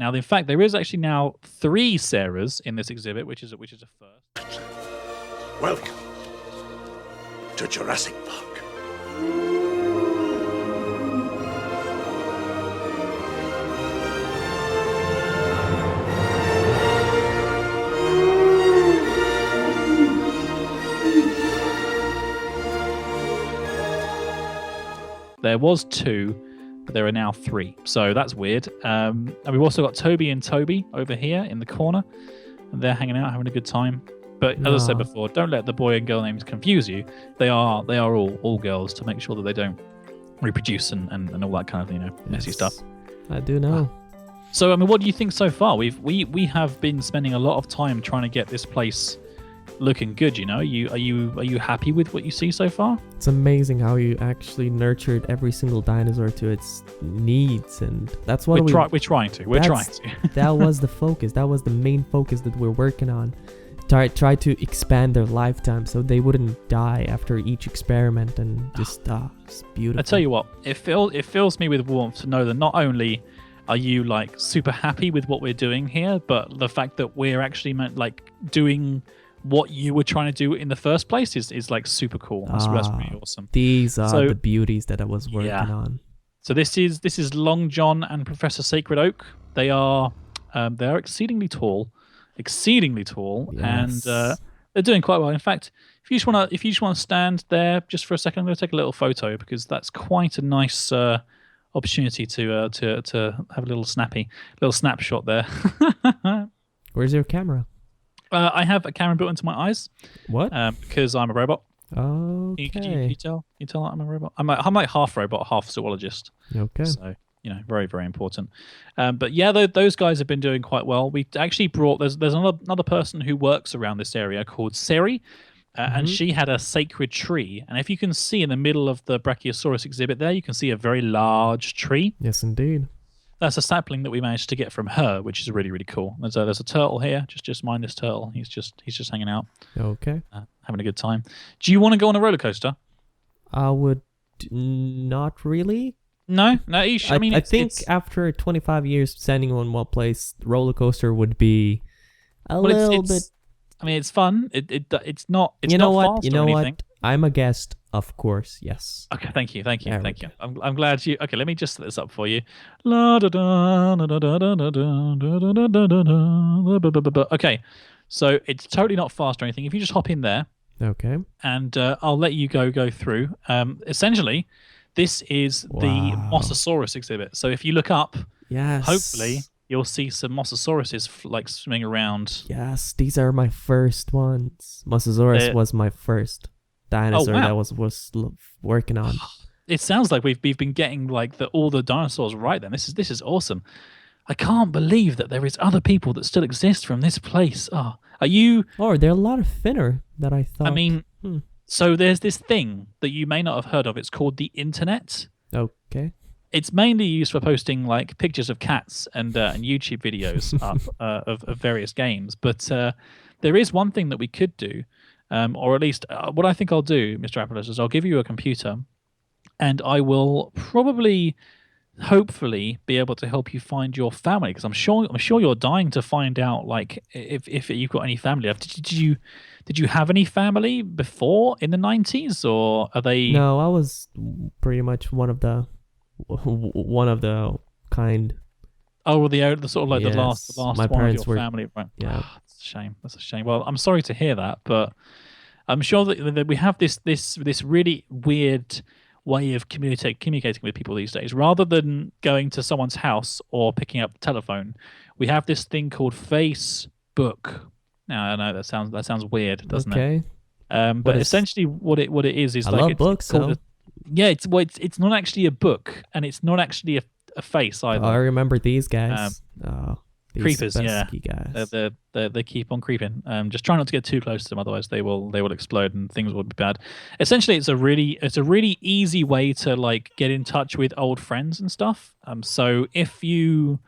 Now, in fact, there is actually now 3 Sarahs in this exhibit, which is a first. Welcome to Jurassic Park. There was 2, but there are now 3. So that's weird. And we've also got Toby and Toby over here in the corner. And they're hanging out, having a good time. But as I said before, don't let the boy and girl names confuse you. They are all girls, to make sure that they don't reproduce and all that kind of messy stuff. I do know. So I mean, what do you think so far? We have been spending a lot of time trying to get this place looking good. Are you happy with what you see so far? It's amazing how you actually nurtured every single dinosaur to its needs, and that's what we're trying to. That was the focus. That was the main focus that we're working on. Try to expand their lifetime so they wouldn't die after each experiment, and just it's beautiful. I tell you what, it fills me with warmth to know that not only are you like super happy with what we're doing here, but the fact that we're actually doing what you were trying to do in the first place is like super cool. That's really awesome. These are the beauties that I was working on. So this is Long John and Professor Sacred Oak. They are exceedingly tall, and they're doing quite well. In fact, if you just want to stand there just for a second, I'm going to take a little photo because that's quite a nice opportunity to have a little snapshot there. Where's your camera? I have a camera built into my eyes. What? Because I'm a robot. Okay. Can you tell I'm a robot? I'm like half robot, half zoologist. Okay. So, very, very important. But yeah, those guys have been doing quite well. We actually brought, there's another person who works around this area called Seri, and she had a sacred tree. And if you can see in the middle of the Brachiosaurus exhibit there, you can see a very large tree. Yes, indeed. That's a sapling that we managed to get from her, which is really, really cool. There's a turtle here. Just mind this turtle. He's just hanging out. Okay. Having a good time. Do you want to go on a roller coaster? I would not really. No. I think after 25 years standing on one place, roller coaster would be a little bit. I mean, it's fun. It's not. It's you know not what? fast You know or what? anything. I'm a guest, of course. Yes. Okay. Thank you. There I'm glad you. Okay. Let me just set this up for you. Okay. So it's totally not fast or anything. If you just hop in there. Okay. And I'll let you go through. Essentially, this is the Mosasaurus exhibit. So if you look up, hopefully you'll see some Mosasauruses like swimming around. Yes, these are my first ones. Mosasaurus was my first dinosaur that was working on. It sounds like we've been getting like all the dinosaurs right then. This is awesome. I can't believe that there is other people that still exist from this place. Oh, are you? Oh, there are a lot of thinner that I thought. I mean, so there's this thing that you may not have heard of. It's called the internet. Okay. It's mainly used for posting like pictures of cats and YouTube videos up, of various games. But there is one thing that we could do, or at least what I think I'll do, Mr. Appleus, is I'll give you a computer, and I will hopefully be able to help you find your family, because I'm sure you're dying to find out like if you've got any family left. Did you have any family before in the 90s, or are they? No, I was pretty much one of the kind. Oh, well, the sort of like the last my one parents of your were, family. Right. Yeah, That's a shame. Well, I'm sorry to hear that, but I'm sure that we have this really weird way of communicating with people these days. Rather than going to someone's house or picking up the telephone, we have this thing called Facebook. Now I know that sounds weird, doesn't it? But essentially, what it is I like love books. So. It's not actually a book, and it's not actually a face either. Oh, I remember these guys. These creepers, guys. They keep on creeping. Just try not to get too close to them, otherwise they will explode and things will be bad. Essentially, it's a really easy way to like get in touch with old friends and stuff. So if you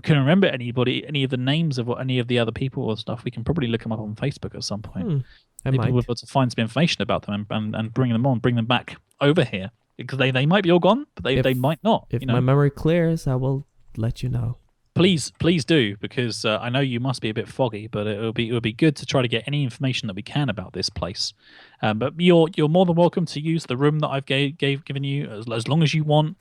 can remember any of the names of any of the other people or stuff, we can probably look them up on Facebook at some point. Maybe we'll be able to find some information about them and bring them back over here, because they might be all gone, but they might not. If my memory clears, I will let you know. Please do, because I know you must be a bit foggy, but it would be good to try to get any information that we can about this place. But you're more than welcome to use the room that I've given you as long as you want.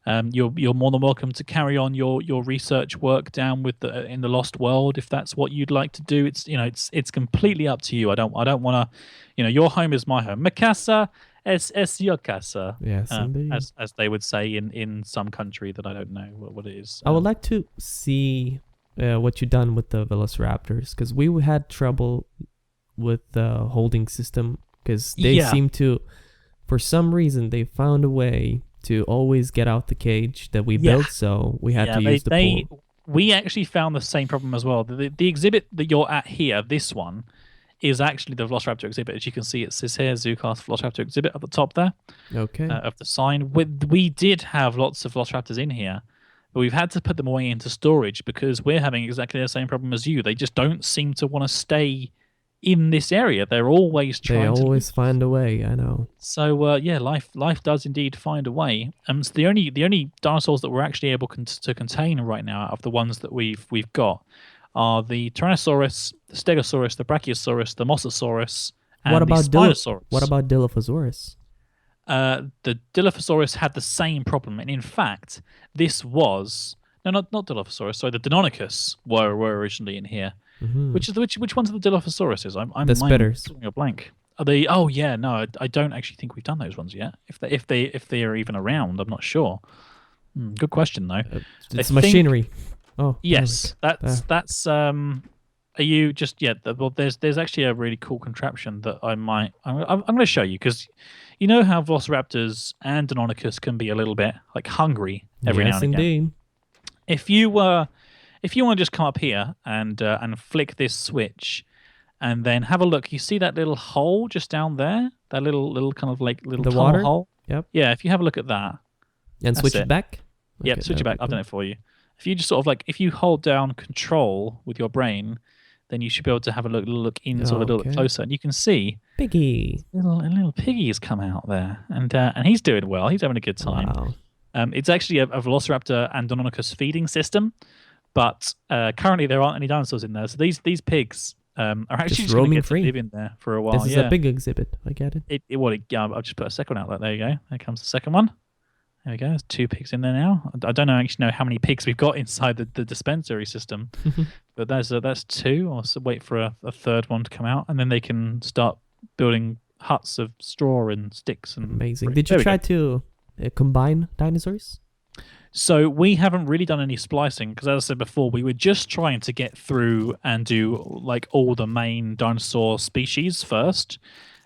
You're more than welcome to carry on your research work down with in the Lost World if that's what you'd like to do. It's completely up to you. I don't want to, your home is my home. Mikasa es your casa. Yes, indeed. As they would say in some country that I don't know what it is. I would like to see what you've done with the Velociraptors, because we had trouble with the holding system, because they seem to, for some reason, they found a way to always get out the cage that we built, so we had to use the pool. We actually found the same problem as well. The exhibit that you're at here, this one, is actually the Velociraptor exhibit. As you can see, it says here, Zoocast Velociraptor exhibit at the top there. Okay. Of the sign. We did have lots of Velociraptors in here, but we've had to put them away into storage because we're having exactly the same problem as you. They just don't seem to want to stay in this area. They're always trying They always find a way, I know. So life does indeed find a way. So the only dinosaurs that we're actually able to contain right now out of the ones that we've got are the Tyrannosaurus, the Stegosaurus, the Brachiosaurus, the Mosasaurus, and the Spinosaurus. What about Dilophosaurus? The Dilophosaurus had the same problem, and in fact, this was not Dilophosaurus. Sorry, the Deinonychus were originally in here. Mm-hmm. Which ones are the Dilophosauruses? I'm the spitters. drawing a blank. Are they? Oh yeah, no, I don't actually think we've done those ones yet. If they are even around, I'm not sure. Good question though. It's machinery. Oh yes, that's. Are you just Well, there's actually a really cool contraption that I'm going to show you, because you know how Velociraptors and Deinonychus can be a little bit like hungry every now and again. Yes, indeed. If you want to just come up here and flick this switch, and then have a look, you see that little hole just down there, that little kind of like little tunnel water hole. Yep. Yeah, if you have a look at that, and switch it back. Yep, switch it back. I've done it for you. If you just sort of like, if you hold down Control with your brain, then you should be able to have a look in sort of a little bit closer, and you can see Piggy. Little piggy's come out there, and he's doing well. He's having a good time. Wow. It's actually a Velociraptor and Deinonychus feeding system, but currently there aren't any dinosaurs in there. So these pigs are actually just roaming going to free. live in there for a while. This is a big exhibit. I get it. I'll just put a second outlet. There you go. There comes the second one. There we go. There's 2 pigs in there now. I don't actually know how many pigs we've got inside the dispensary system, but that's 2. I'll wait for a third one to come out, and then they can start building huts of straw and sticks. And amazing. Did you try to combine dinosaurs? So we haven't really done any splicing because, as I said before, we were just trying to get through and do like all the main dinosaur species first.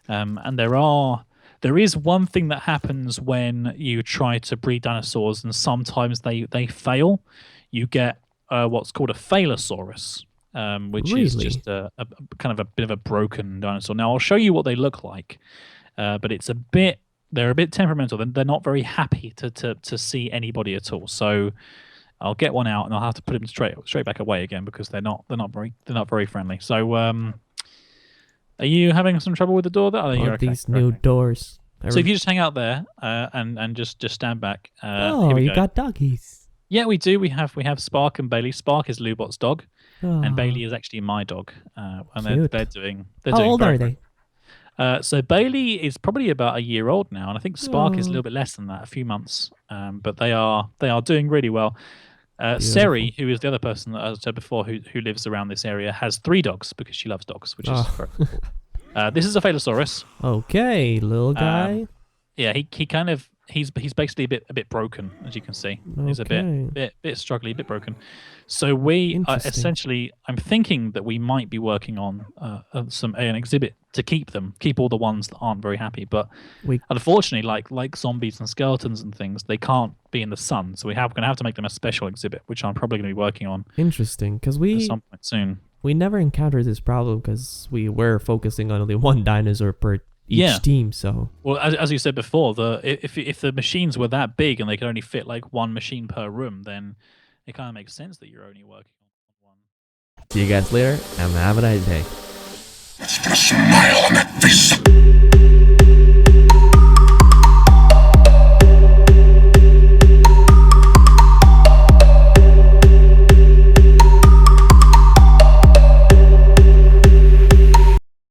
And there is one thing that happens when you try to breed dinosaurs, and sometimes they fail. You get what's called a Phailosaurus, which is just a kind of a bit of a broken dinosaur. Now I'll show you what they look like, but they're a bit temperamental. They're not very happy to see anybody at all. So I'll get one out and I'll have to put him straight back away again because they're not very friendly. So are you having some trouble with the door there? Oh, these new doors. So if you just hang out there and just stand back. Oh, you got doggies. Yeah, we do. We have Spark and Bailey. Spark is Lubot's dog, and Bailey is actually my dog. And they're doing. How old are they? So Bailey is probably about a year old now, and I think Spark is a little bit less than that, a few months. But they are doing really well. Seri, who is the other person that I said before, who lives around this area, has 3 dogs because she loves dogs, which is very cool. This is a Phailosaurus. Okay, little guy. Yeah, he's basically a bit broken, as you can see. Okay. He's a bit struggly, a bit broken. So we essentially, I'm thinking that we might be working on an exhibit to keep all the ones that aren't very happy. But unfortunately, like zombies and skeletons and things, they can't be in the sun. So we're going to have to make them a special exhibit, which I'm probably going to be working on. Interesting, because at some point soon. We never encountered this problem because we were focusing on only one dinosaur per each team. So well, as you said before, if the machines were that big and they could only fit like one machine per room, then it kind of makes sense that you're only working on one. See you guys later, and have a nice day. Let's put a smile on that face.